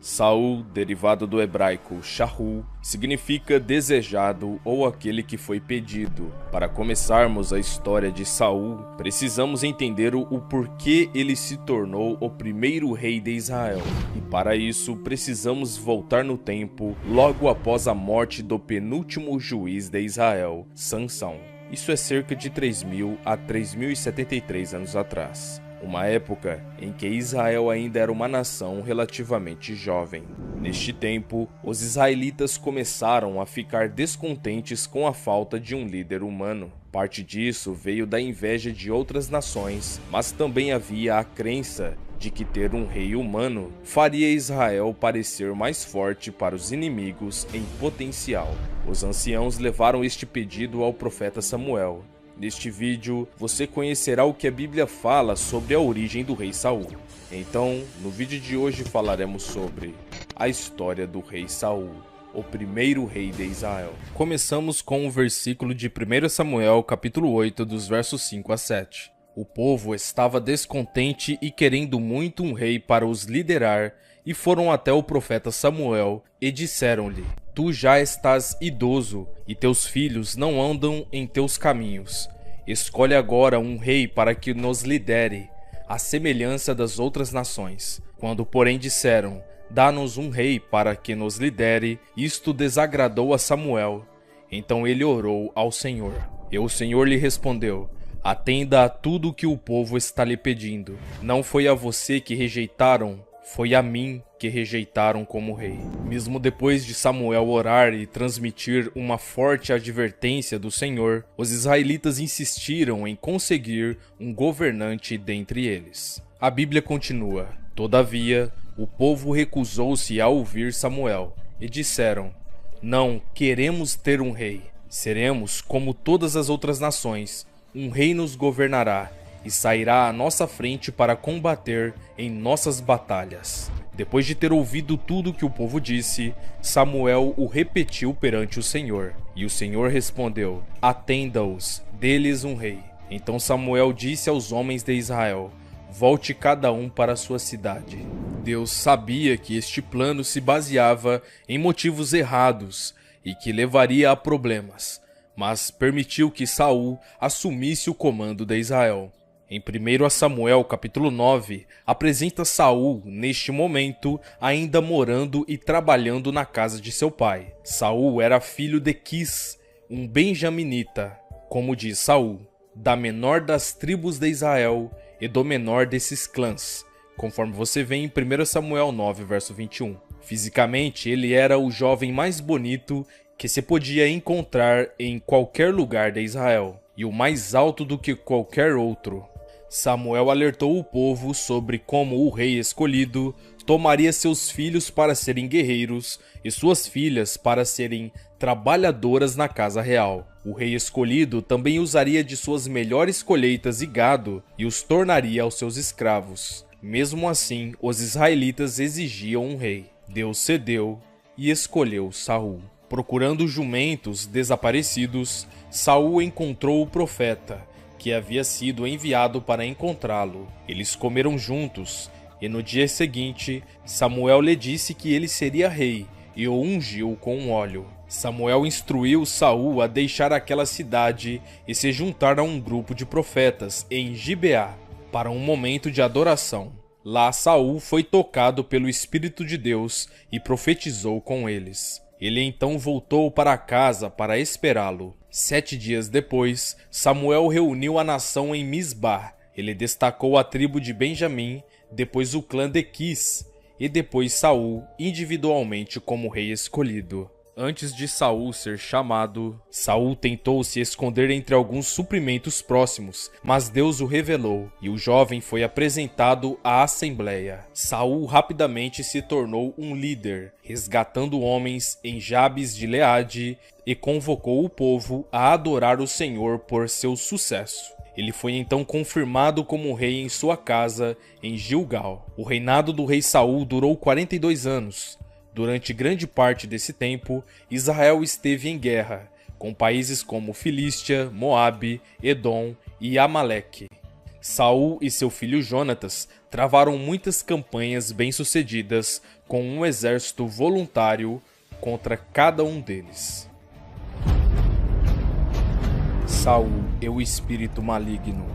Saul, derivado do hebraico Shaul, significa desejado ou aquele que foi pedido. Para começarmos a história de Saul, precisamos entender o porquê ele se tornou o primeiro rei de Israel. E para isso, precisamos voltar no tempo, logo após a morte do penúltimo juiz de Israel, Sansão. Isso é cerca de 3.000 a 3.073 anos atrás. Uma época em que Israel ainda era uma nação relativamente jovem. Neste tempo, os israelitas começaram a ficar descontentes com a falta de um líder humano. Parte disso veio da inveja de outras nações, mas também havia a crença de que ter um rei humano faria Israel parecer mais forte para os inimigos em potencial. Os anciãos levaram este pedido ao profeta Samuel. Neste vídeo, você conhecerá o que a Bíblia fala sobre a origem do rei Saul. Então, no vídeo de hoje falaremos sobre a história do rei Saul, o primeiro rei de Israel. Começamos com o versículo de 1 Samuel, capítulo 8, dos versos 5 a 7. O povo estava descontente e querendo muito um rei para os liderar, e foram até o profeta Samuel e disseram-lhe: Tu já estás idoso, e teus filhos não andam em teus caminhos. Escolhe agora um rei para que nos lidere, à semelhança das outras nações. Quando, porém, disseram: Dá-nos um rei para que nos lidere, isto desagradou a Samuel. Então ele orou ao Senhor. E o Senhor lhe respondeu: Atenda a tudo o que o povo está lhe pedindo. Não foi a você que rejeitaram, foi a mim que rejeitaram como rei. Mesmo depois de Samuel orar e transmitir uma forte advertência do Senhor, os israelitas insistiram em conseguir um governante dentre eles. A Bíblia continua: Todavia, o povo recusou-se a ouvir Samuel, e disseram: Não queremos ter um rei. Seremos como todas as outras nações. Um rei nos governará e sairá à nossa frente para combater em nossas batalhas. Depois de ter ouvido tudo que o povo disse, Samuel o repetiu perante o Senhor. E o Senhor respondeu: Atenda-os, dê-lhes um rei. Então Samuel disse aos homens de Israel: Volte cada um para sua cidade. Deus sabia que este plano se baseava em motivos errados e que levaria a problemas, mas permitiu que Saul assumisse o comando de Israel. Em 1 Samuel capítulo 9, apresenta Saul, neste momento, ainda morando e trabalhando na casa de seu pai. Saul era filho de Quis, um benjaminita, como diz Saul, da menor das tribos de Israel e do menor desses clãs, conforme você vê em 1 Samuel 9, verso 21. Fisicamente, ele era o jovem mais bonito que se podia encontrar em qualquer lugar de Israel, e o mais alto do que qualquer outro. Samuel alertou o povo sobre como o rei escolhido tomaria seus filhos para serem guerreiros e suas filhas para serem trabalhadoras na casa real. O rei escolhido também usaria de suas melhores colheitas e gado e os tornaria aos seus escravos. Mesmo assim, os israelitas exigiam um rei. Deus cedeu e escolheu Saul. Procurando jumentos desaparecidos, Saul encontrou o profeta, que havia sido enviado para encontrá-lo. Eles comeram juntos, e no dia seguinte, Samuel lhe disse que ele seria rei, e o ungiu com óleo. Samuel instruiu Saul a deixar aquela cidade e se juntar a um grupo de profetas em Gibeá, para um momento de adoração. Lá Saul foi tocado pelo Espírito de Deus e profetizou com eles. Ele então voltou para casa para esperá-lo. 7 dias depois, Samuel reuniu a nação em Misbá. Ele destacou a tribo de Benjamim, depois o clã de Quis, e depois Saul individualmente como rei escolhido. Antes de Saul ser chamado, Saul tentou se esconder entre alguns suprimentos próximos, mas Deus o revelou, e o jovem foi apresentado à assembleia. Saul rapidamente se tornou um líder, resgatando homens em Jabes de Leade, e convocou o povo a adorar o Senhor por seu sucesso. Ele foi então confirmado como rei em sua casa, em Gilgal. O reinado do rei Saul durou 42 anos. Durante grande parte desse tempo, Israel esteve em guerra, com países como Filístia, Moabe, Edom e Amaleque. Saul e seu filho Jonatas travaram muitas campanhas bem-sucedidas, com um exército voluntário contra cada um deles. Saul e o espírito maligno.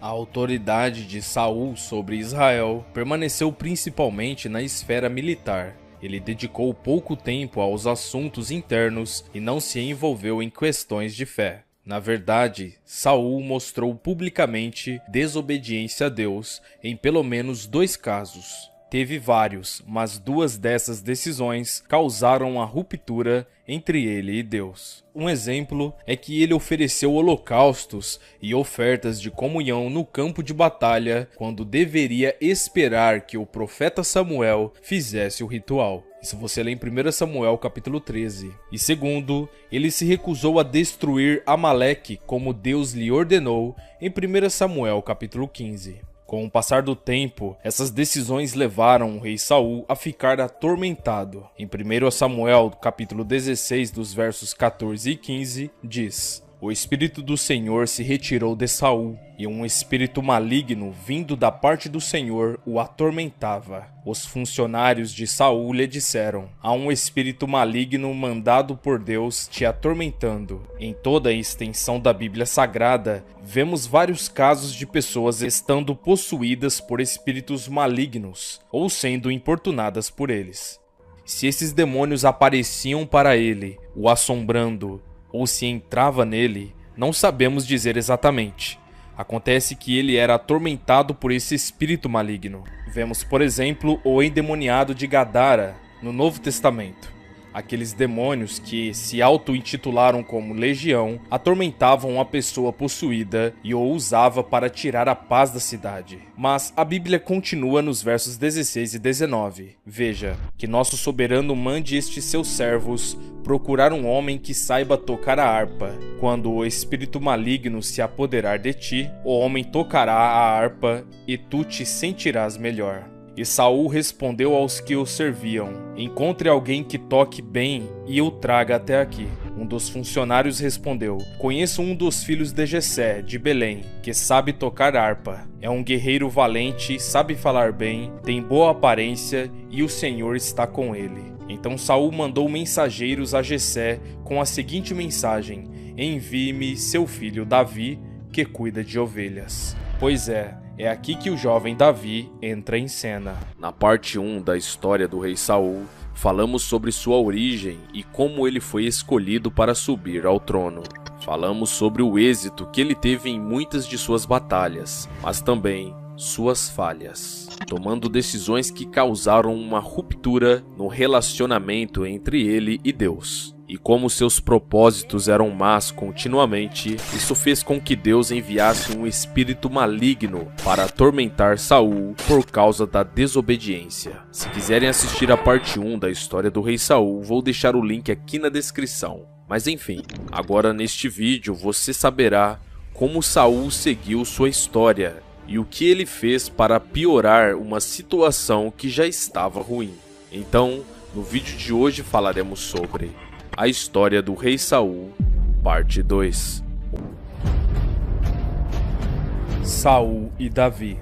A autoridade de Saul sobre Israel permaneceu principalmente na esfera militar. Ele dedicou pouco tempo aos assuntos internos e não se envolveu em questões de fé. Na verdade, Saul mostrou publicamente desobediência a Deus em pelo menos 2 casos. Teve vários, mas 2 dessas decisões causaram a ruptura entre ele e Deus. Um exemplo é que ele ofereceu holocaustos e ofertas de comunhão no campo de batalha, quando deveria esperar que o profeta Samuel fizesse o ritual. Isso você lê em 1 Samuel capítulo 13. E segundo, ele se recusou a destruir Amaleque como Deus lhe ordenou em 1 Samuel capítulo 15. Com o passar do tempo, essas decisões levaram o rei Saul a ficar atormentado. Em 1 Samuel, capítulo 16, dos versos 14 e 15, diz: O Espírito do Senhor se retirou de Saul, e um espírito maligno vindo da parte do Senhor o atormentava. Os funcionários de Saul lhe disseram: Há um espírito maligno mandado por Deus te atormentando. Em toda a extensão da Bíblia Sagrada, vemos vários casos de pessoas estando possuídas por espíritos malignos, ou sendo importunadas por eles. Se esses demônios apareciam para ele, o assombrando, ou se entrava nele, não sabemos dizer exatamente. Acontece que ele era atormentado por esse espírito maligno. Vemos, por exemplo, o endemoniado de Gadara, no Novo Testamento. Aqueles demônios que se auto-intitularam como Legião atormentavam a pessoa possuída e o usava para tirar a paz da cidade. Mas a Bíblia continua nos versos 16 e 19. Veja, que nosso soberano mande estes seus servos procurar um homem que saiba tocar a harpa. Quando o espírito maligno se apoderar de ti, o homem tocará a harpa e tu te sentirás melhor. E Saul respondeu aos que o serviam: Encontre alguém que toque bem e o traga até aqui. Um dos funcionários respondeu: Conheço um dos filhos de Jessé, de Belém, que sabe tocar harpa. É um guerreiro valente, sabe falar bem, tem boa aparência e o Senhor está com ele. Então Saul mandou mensageiros a Jessé com a seguinte mensagem: Envie-me seu filho Davi, que cuida de ovelhas. Pois é aqui que o jovem Davi entra em cena. Na parte 1 da história do rei Saul, falamos sobre sua origem e como ele foi escolhido para subir ao trono. Falamos sobre o êxito que ele teve em muitas de suas batalhas, mas também suas falhas, tomando decisões que causaram uma ruptura no relacionamento entre ele e Deus. E como seus propósitos eram más continuamente, isso fez com que Deus enviasse um espírito maligno para atormentar Saul por causa da desobediência. Se quiserem assistir a parte 1 da história do rei Saul, vou deixar o link aqui na descrição. Mas enfim, agora neste vídeo você saberá como Saul seguiu sua história e o que ele fez para piorar uma situação que já estava ruim. Então, no vídeo de hoje falaremos sobre a história do rei Saul, parte 2. Saul e Davi.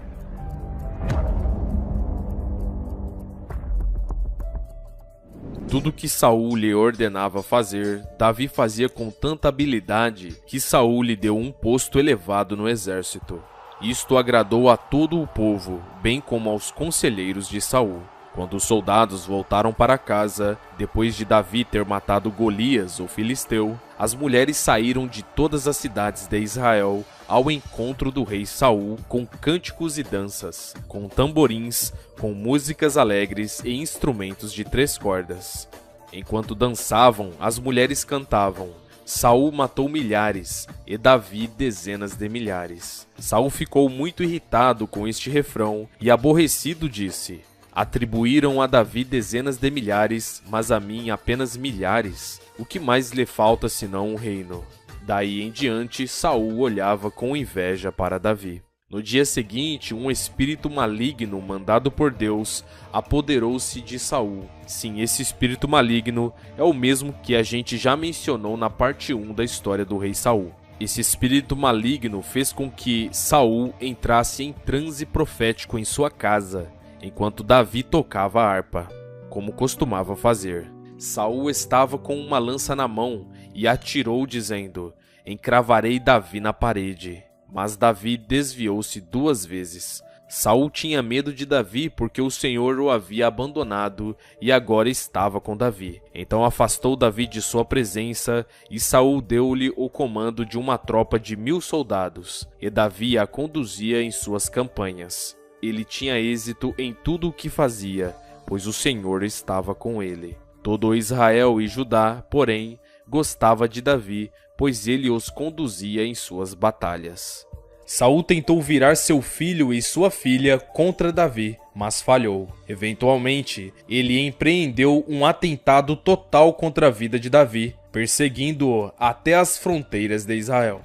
Tudo que Saul lhe ordenava fazer, Davi fazia com tanta habilidade que Saul lhe deu um posto elevado no exército. Isto agradou a todo o povo, bem como aos conselheiros de Saul. Quando os soldados voltaram para casa, depois de Davi ter matado Golias, o filisteu, as mulheres saíram de todas as cidades de Israel ao encontro do rei Saul com cânticos e danças, com tamborins, com músicas alegres e instrumentos de 3 cordas. Enquanto dançavam, as mulheres cantavam: Saul matou milhares e Davi dezenas de milhares. Saul ficou muito irritado com este refrão e aborrecido disse: Atribuíram a Davi dezenas de milhares, mas a mim apenas milhares. O que mais lhe falta senão um reino? Daí em diante, Saul olhava com inveja para Davi. No dia seguinte, um espírito maligno mandado por Deus apoderou-se de Saul. Sim, esse espírito maligno é o mesmo que a gente já mencionou na parte 1 da história do rei Saul. Esse espírito maligno fez com que Saul entrasse em transe profético em sua casa, enquanto Davi tocava a harpa, como costumava fazer. Saul estava com uma lança na mão e atirou, dizendo: "Encravarei Davi na parede." Mas Davi desviou-se 2 vezes. Saul tinha medo de Davi porque o Senhor o havia abandonado e agora estava com Davi. Então afastou Davi de sua presença e Saul deu-lhe o comando de uma tropa de 1000 soldados, e Davi a conduzia em suas campanhas. Ele tinha êxito em tudo o que fazia, pois o Senhor estava com ele. Todo Israel e Judá, porém, gostava de Davi, pois ele os conduzia em suas batalhas. Saul tentou virar seu filho e sua filha contra Davi, mas falhou. Eventualmente, ele empreendeu um atentado total contra a vida de Davi, perseguindo-o até as fronteiras de Israel.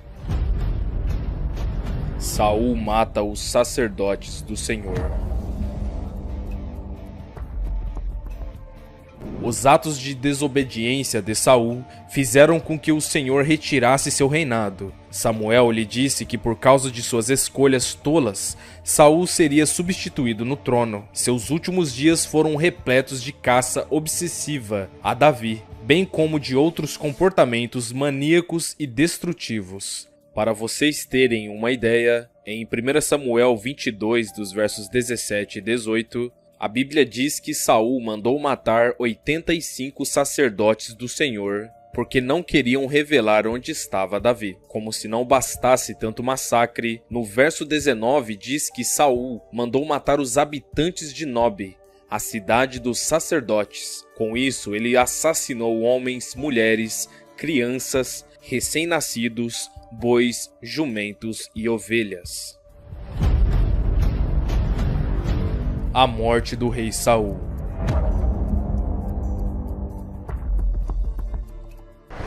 Saul mata os sacerdotes do Senhor. Os atos de desobediência de Saul fizeram com que o Senhor retirasse seu reinado. Samuel lhe disse que por causa de suas escolhas tolas, Saul seria substituído no trono. Seus últimos dias foram repletos de caça obsessiva a Davi, bem como de outros comportamentos maníacos e destrutivos. Para vocês terem uma ideia, em 1 Samuel 22, dos versos 17 e 18, a Bíblia diz que Saul mandou matar 85 sacerdotes do Senhor, porque não queriam revelar onde estava Davi. Como se não bastasse tanto massacre, no verso 19 diz que Saul mandou matar os habitantes de Nob, a cidade dos sacerdotes. Com isso, ele assassinou homens, mulheres, crianças, recém-nascidos, bois, jumentos e ovelhas. A morte do rei Saul.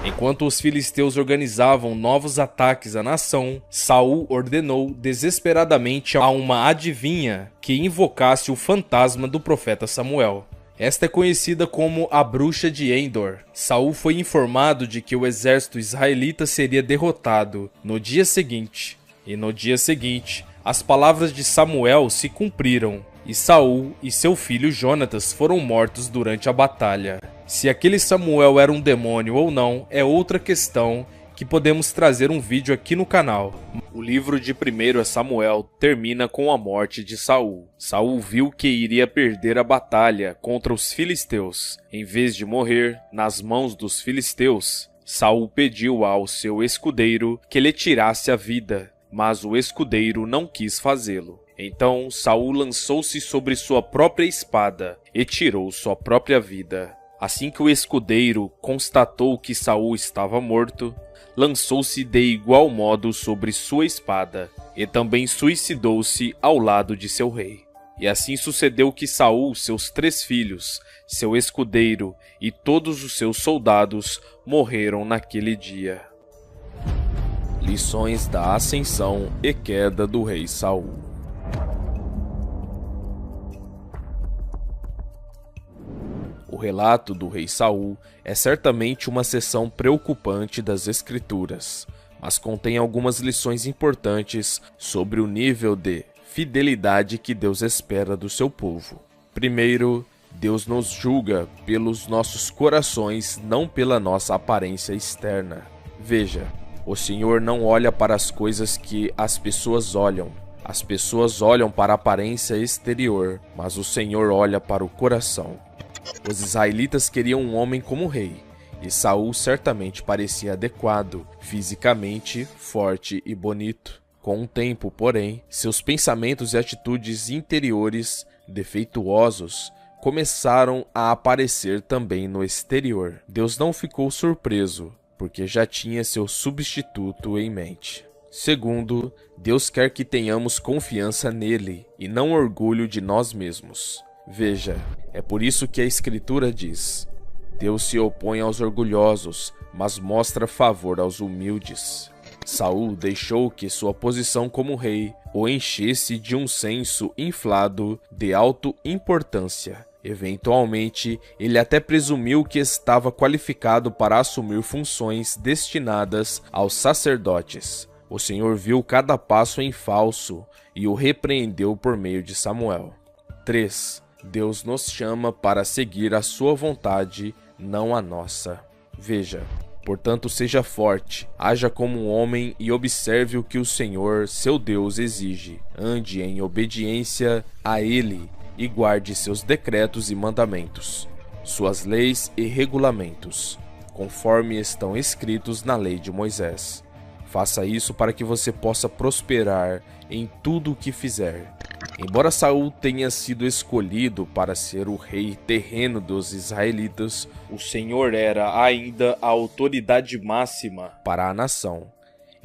Enquanto os filisteus organizavam novos ataques à nação, Saul ordenou desesperadamente a uma adivinha que invocasse o fantasma do profeta Samuel. Esta é conhecida como a bruxa de Endor. Saul foi informado de que o exército israelita seria derrotado no dia seguinte. E no dia seguinte, as palavras de Samuel se cumpriram, e Saul e seu filho Jonatas foram mortos durante a batalha. Se aquele Samuel era um demônio ou não é outra questão que podemos trazer um vídeo aqui no canal. O livro de 1 Samuel termina com a morte de Saul. Saul viu que iria perder a batalha contra os filisteus. Em vez de morrer nas mãos dos filisteus, Saul pediu ao seu escudeiro que lhe tirasse a vida, mas o escudeiro não quis fazê-lo. Então Saul lançou-se sobre sua própria espada e tirou sua própria vida. Assim que o escudeiro constatou que Saul estava morto, lançou-se de igual modo sobre sua espada e também suicidou-se ao lado de seu rei. E assim sucedeu que Saul, seus 3 filhos, seu escudeiro e todos os seus soldados morreram naquele dia. Lições da ascensão e queda do rei Saul. O relato do rei Saul é certamente uma seção preocupante das Escrituras, mas contém algumas lições importantes sobre o nível de fidelidade que Deus espera do seu povo. Primeiro, Deus nos julga pelos nossos corações, não pela nossa aparência externa. Veja, o Senhor não olha para as coisas que as pessoas olham. As pessoas olham para a aparência exterior, mas o Senhor olha para o coração. Os israelitas queriam um homem como rei, e Saul certamente parecia adequado, fisicamente forte e bonito. Com o tempo, porém, seus pensamentos e atitudes interiores, defeituosos, começaram a aparecer também no exterior. Deus não ficou surpreso, porque já tinha seu substituto em mente. Segundo, Deus quer que tenhamos confiança nele e não orgulho de nós mesmos. Veja, é por isso que a Escritura diz: Deus se opõe aos orgulhosos, mas mostra favor aos humildes. Saul deixou que sua posição como rei o enchesse de um senso inflado de autoimportância, Eventualmente, ele até presumiu que estava qualificado para assumir funções destinadas aos sacerdotes. O Senhor viu cada passo em falso e o repreendeu por meio de Samuel. 3. Deus nos chama para seguir a sua vontade, não a nossa. Veja, portanto, seja forte, haja como um homem e observe o que o Senhor, seu Deus, exige. Ande em obediência a Ele e guarde seus decretos e mandamentos, suas leis e regulamentos, conforme estão escritos na lei de Moisés. Faça isso para que você possa prosperar em tudo o que fizer. Embora Saul tenha sido escolhido para ser o rei terreno dos israelitas, o Senhor era ainda a autoridade máxima para a nação.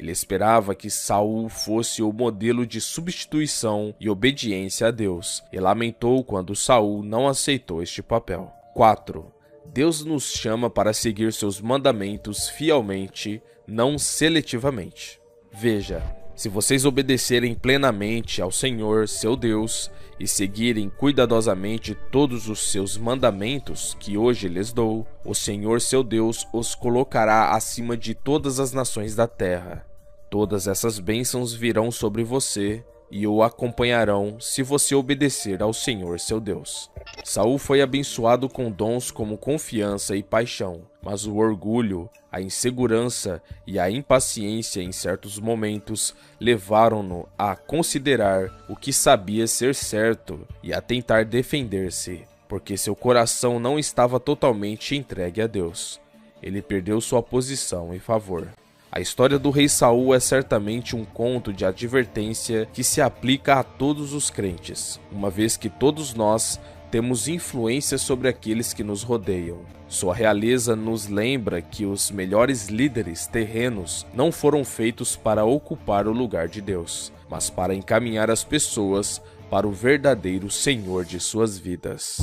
Ele esperava que Saul fosse o modelo de substituição e obediência a Deus, e lamentou quando Saul não aceitou este papel. 4. Deus nos chama para seguir seus mandamentos fielmente, não seletivamente. Veja, se vocês obedecerem plenamente ao Senhor, seu Deus, e seguirem cuidadosamente todos os seus mandamentos que hoje lhes dou, o Senhor, seu Deus, os colocará acima de todas as nações da terra. Todas essas bênçãos virão sobre você e o acompanharão se você obedecer ao Senhor, seu Deus. Saul foi abençoado com dons como confiança e paixão, mas o orgulho, a insegurança e a impaciência em certos momentos levaram-no a considerar o que sabia ser certo e a tentar defender-se, porque seu coração não estava totalmente entregue a Deus. Ele perdeu sua posição e favor. A história do rei Saul é certamente um conto de advertência que se aplica a todos os crentes, uma vez que todos nós temos influência sobre aqueles que nos rodeiam. Sua realeza nos lembra que os melhores líderes terrenos não foram feitos para ocupar o lugar de Deus, mas para encaminhar as pessoas para o verdadeiro Senhor de suas vidas.